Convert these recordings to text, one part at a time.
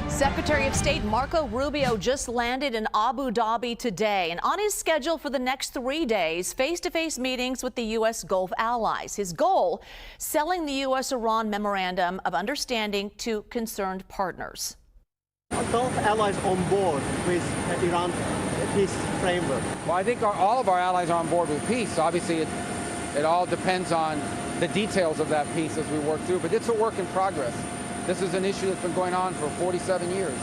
Secretary of State Marco Rubio just landed in Abu Dhabi today, and on his schedule for the next 3 days, face-to-face meetings with the U.S. Gulf allies. His goal, selling the U.S.-Iran memorandum of understanding to concerned partners. Are Gulf allies on board with Iran peace framework? Well, I think all of our allies are on board with peace. Obviously, it all depends on the details of that peace as we work through, but it's a work in progress. This is an issue that's been going on for 47 years.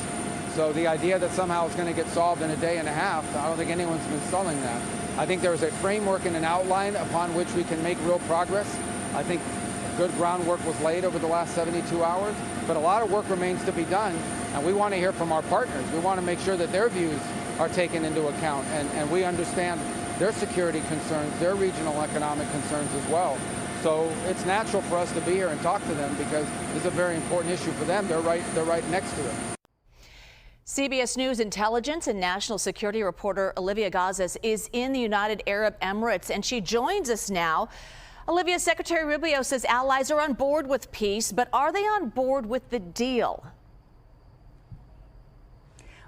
So the idea that somehow it's going to get solved in a day and a half, I don't think anyone's been selling that. I think there is a framework and an outline upon which we can make real progress. I think good groundwork was laid over the last 72 hours, but a lot of work remains to be done, and we want to hear from our partners. We want to make sure that their views are taken into account, and we understand their security concerns, their regional economic concerns as well. So it's natural for us to be here and talk to them because this is a very important issue for them. They're right next to it. CBS News intelligence and national security reporter Olivia Gazis is in the United Arab Emirates, and she joins us now. Olivia, Secretary Rubio says allies are on board with peace, but are they on board with the deal?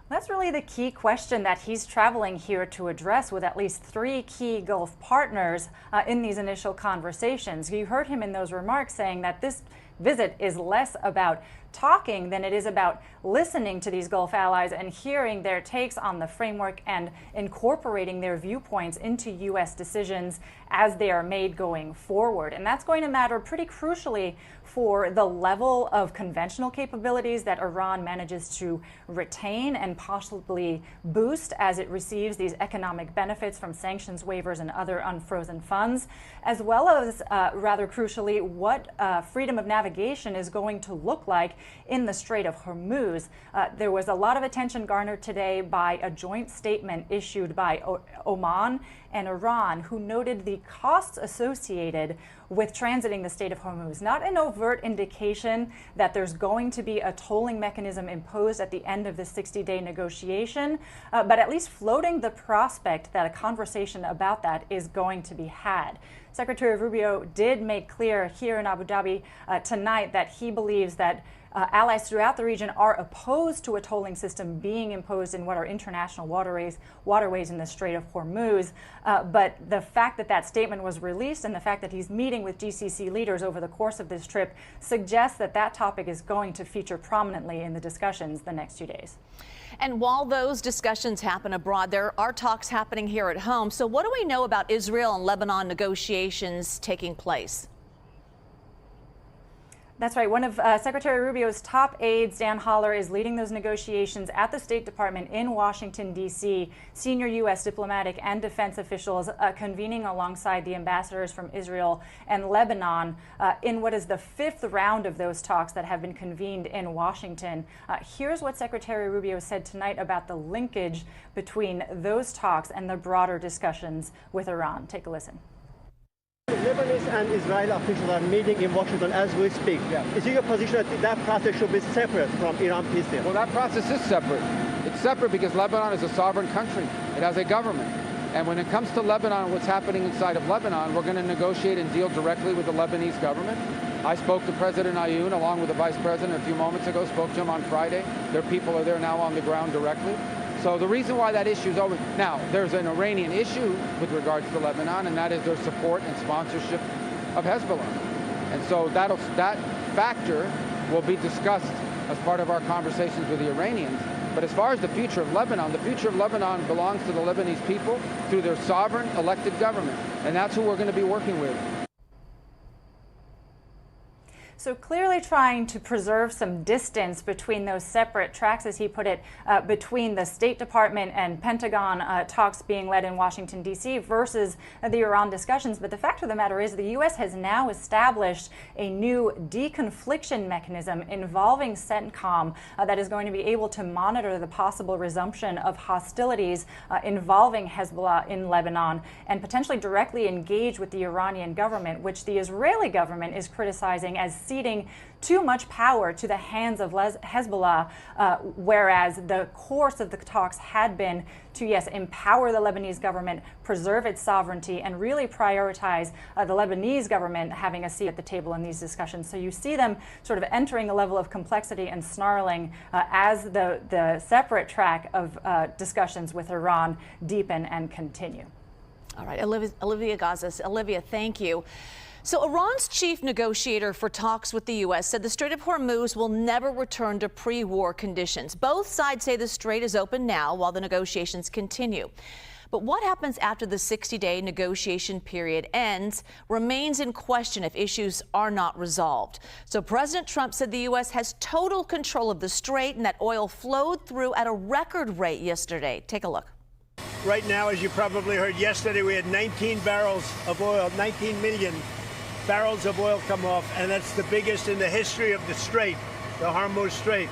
That's really the key question that he's traveling here to address with at least 3 key Gulf partners in these initial conversations. You heard him in those remarks saying that this visit is less about talking than it is about listening to these Gulf allies and hearing their takes on the framework and incorporating their viewpoints into U.S. decisions as they are made going forward. And that's going to matter pretty crucially for the level of conventional capabilities that Iran manages to retain and possibly boost as it receives these economic benefits from sanctions waivers and other unfrozen funds, as well as, rather crucially, what freedom of navigation is going to look like in the Strait of Hormuz. There was a lot of attention garnered today by a joint statement issued by Oman and Iran, who noted the costs associated with transiting the Strait of Hormuz. Not an overt indication that there's going to be a tolling mechanism imposed at the end of the 60-day negotiation, but at least floating the prospect that a conversation about that is going to be had. Secretary Rubio did make clear here in Abu Dhabi tonight that he believes that allies throughout the region are opposed to a tolling system being imposed in what are international waterways in the Strait of Hormuz. But the fact that that statement was released and the fact that he's meeting with GCC leaders over the course of this trip suggests that that topic is going to feature prominently in the discussions the next 2 days. And while those discussions happen abroad, there are talks happening here at home. So what do we know about Israel and Lebanon negotiations taking place? That's right. One of Secretary Rubio's top aides, Dan Holler, is leading those negotiations at the State Department in Washington, D.C. Senior U.S. diplomatic and defense officials convening alongside the ambassadors from Israel and Lebanon in what is the 5th round of those talks that have been convened in Washington. Here's what Secretary Rubio said tonight about the linkage between those talks and the broader discussions with Iran. Take a listen. Lebanese and Israeli officials are meeting in Washington as we speak. Yeah. Is it your position that that process should be separate from Iran peace deal? Well, that process is separate. It's separate because Lebanon is a sovereign country. It has a government. And when it comes to Lebanon and what's happening inside of Lebanon, we're going to negotiate and deal directly with the Lebanese government. I spoke to President Ayoun along with the Vice President a few moments ago, spoke to him on Friday. Their people are there now on the ground directly. So the reason why that issue is over, now there's an Iranian issue with regards to Lebanon, and that is their support and sponsorship of Hezbollah. And so that factor will be discussed as part of our conversations with the Iranians. But as far as the future of Lebanon belongs to the Lebanese people through their sovereign elected government. And that's who we're going to be working with. So clearly trying to preserve some distance between those separate tracks, as he put it, between the State Department and Pentagon talks being led in Washington, D.C. versus the Iran discussions. But the fact of the matter is the U.S. has now established a new deconfliction mechanism involving CENTCOM that is going to be able to monitor the possible resumption of hostilities involving Hezbollah in Lebanon and potentially directly engage with the Iranian government, which the Israeli government is criticizing as ceding too much power to the hands of Hezbollah, whereas the course of the talks had been to, yes, empower the Lebanese government, preserve its sovereignty, and really prioritize the Lebanese government having a seat at the table in these discussions. So you see them sort of entering a level of complexity and snarling as the separate track of discussions with Iran deepen and continue. All right, Olivia Gazis. Olivia, thank you. So Iran's chief negotiator for talks with the U.S. said the Strait of Hormuz will never return to pre-war conditions. Both sides say the strait is open now while the negotiations continue. But what happens after the 60-day negotiation period ends remains in question if issues are not resolved. So President Trump said the U.S. has total control of the strait and that oil flowed through at a record rate yesterday. Take a look. Right now, as you probably heard yesterday, we had 19 barrels of oil, 19 million barrels of oil come off, and that's the biggest in the history of the strait, the Hormuz Strait.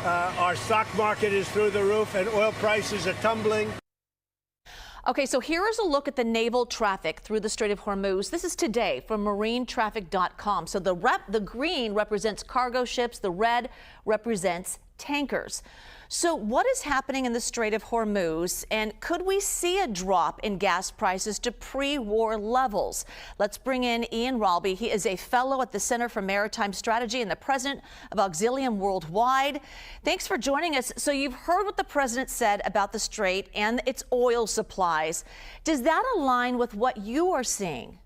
Our stock market is through the roof and oil prices are tumbling. Okay, so here is a look at the naval traffic through the Strait of Hormuz. This is today from marinetraffic.com. So the green represents cargo ships, the red represents tankers. So what is happening in the Strait of Hormuz, and could we see a drop in gas prices to pre-war levels? Let's bring in Ian Ralby. He is a fellow at the Center for Maritime Strategy and the president of Auxilium Worldwide. Thanks for joining us. So you've heard what the president said about the strait and its oil supplies. Does that align with what you are seeing?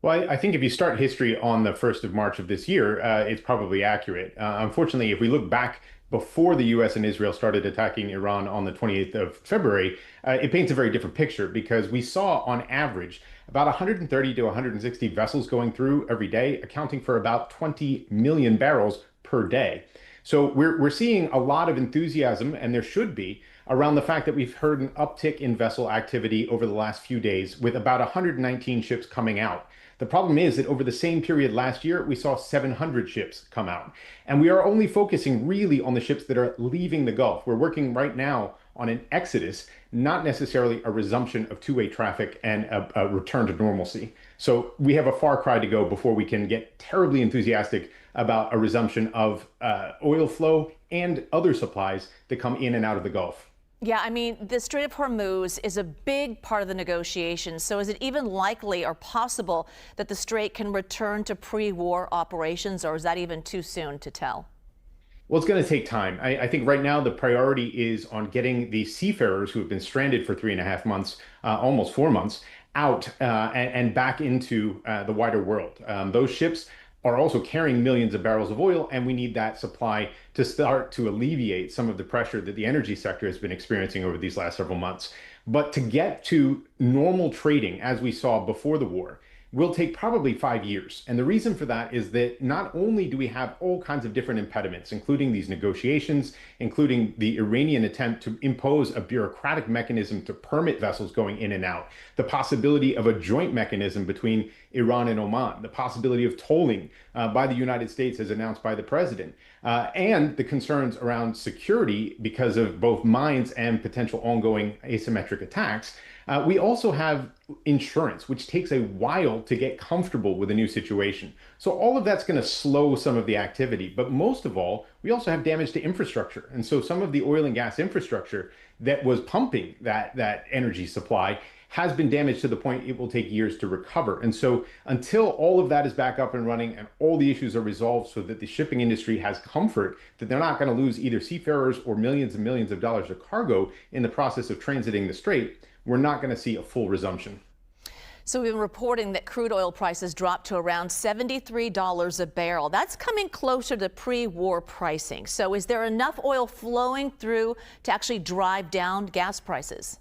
Well, I think if you start history on the 1st of March of this year, it's probably accurate. Unfortunately, if we look back before the U.S. and Israel started attacking Iran on the 28th of February, it paints a very different picture because we saw on average about 130 to 160 vessels going through every day, accounting for about 20 million barrels per day. So we're seeing a lot of enthusiasm, and there should be, around the fact that we've heard an uptick in vessel activity over the last few days with about 119 ships coming out. The problem is that over the same period last year, we saw 700 ships come out. And we are only focusing really on the ships that are leaving the Gulf. We're working right now on an exodus, not necessarily a resumption of two-way traffic and a return to normalcy. So we have a far cry to go before we can get terribly enthusiastic about a resumption of oil flow and other supplies that come in and out of the Gulf. Yeah, I mean, the Strait of Hormuz is a big part of the negotiations. So is it even likely or possible that the strait can return to pre-war operations, or is that even too soon to tell? Well, it's going to take time. I think right now the priority is on getting the seafarers who have been stranded for 3.5 months, almost 4 months, out and back into the wider world. Those ships are also carrying millions of barrels of oil, and we need that supply to start to alleviate some of the pressure that the energy sector has been experiencing over these last several months. But to get to normal trading, as we saw before the war, will take probably 5 years. And the reason for that is that not only do we have all kinds of different impediments, including these negotiations, including the Iranian attempt to impose a bureaucratic mechanism to permit vessels going in and out, the possibility of a joint mechanism between Iran and Oman, the possibility of tolling by the United States as announced by the president, and the concerns around security because of both mines and potential ongoing asymmetric attacks. We also have insurance, which takes a while to get comfortable with a new situation. So all of that's going to slow some of the activity. But most of all, we also have damage to infrastructure. And so some of the oil and gas infrastructure that was pumping that energy supply has been damaged to the point it will take years to recover. And so until all of that is back up and running and all the issues are resolved so that the shipping industry has comfort that they're not going to lose either seafarers or millions and millions of dollars of cargo in the process of transiting the strait, we're not going to see a full resumption. So we've been reporting that crude oil prices dropped to around $73 a barrel. That's coming closer to pre-war pricing. So is there enough oil flowing through to actually drive down gas prices?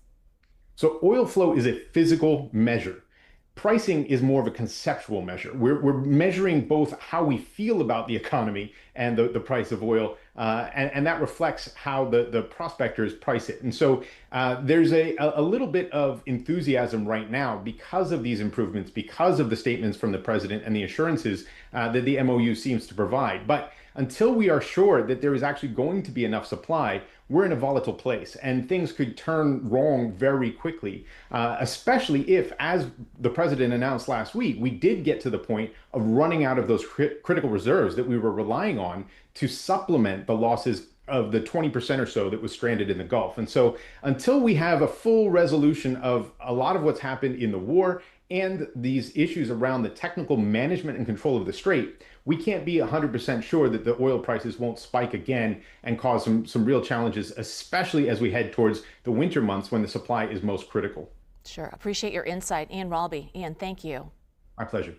So oil flow is a physical measure. Pricing is more of a conceptual measure. We're measuring both how we feel about the economy and the price of oil, and that reflects how the prospectors price it. And so there's a little bit of enthusiasm right now because of these improvements, because of the statements from the president and the assurances that the MOU seems to provide. But until we are sure that there is actually going to be enough supply, we're in a volatile place and things could turn wrong very quickly, especially if, as the president announced last week, we did get to the point of running out of those critical reserves that we were relying on to supplement the losses of the 20% or so that was stranded in the Gulf. And so until we have a full resolution of a lot of what's happened in the war and these issues around the technical management and control of the strait, we can't be 100% sure that the oil prices won't spike again and cause some real challenges, especially as we head towards the winter months when the supply is most critical. Sure. Appreciate your insight. Ian Ralby. Ian, thank you. My pleasure.